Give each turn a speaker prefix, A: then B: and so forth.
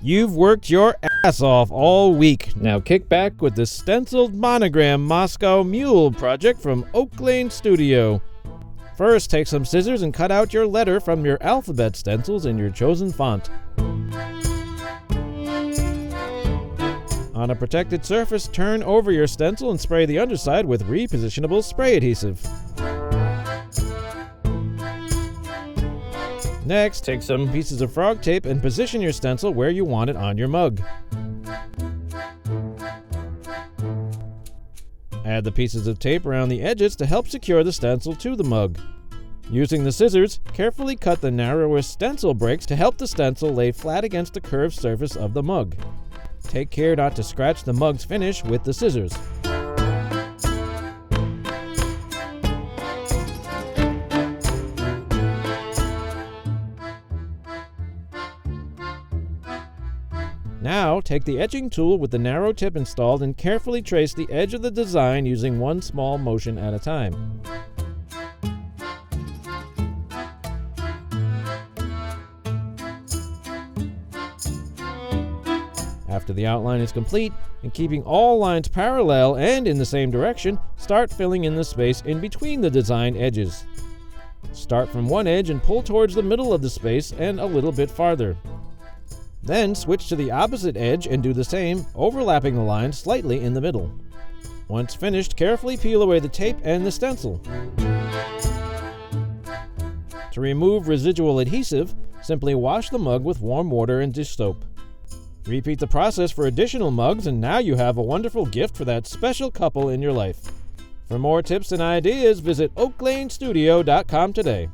A: You've worked your ass off all week. Now kick back with the Stenciled Monogram Moscow Mule project from Oak Lane Studio. First, take some scissors and cut out your letter from your alphabet stencils in your chosen font. On a protected surface, turn over your stencil and spray the underside with Repositionable Spray Adhesive. Next, take some pieces of frog tape and position your stencil where you want it on your mug. Add the pieces of tape around the edges to help secure the stencil to the mug. Using the scissors, carefully cut the narrowest stencil breaks to help the stencil lay flat against the curved surface of the mug. Take care not to scratch the mug's finish with the scissors. Now, take the etching tool with the narrow tip installed and carefully trace the edge of the design using one small motion at a time. After the outline is complete, and keeping all lines parallel and in the same direction, start filling in the space in between the design edges. Start from one edge and pull towards the middle of the space and a little bit farther. Then switch to the opposite edge and do the same, overlapping the line slightly in the middle. Once finished, carefully peel away the tape and the stencil. To remove residual adhesive, simply wash the mug with warm water and dish soap. Repeat the process for additional mugs, and now you have a wonderful gift for that special couple in your life. For more tips and ideas, visit oaklanestudio.com today.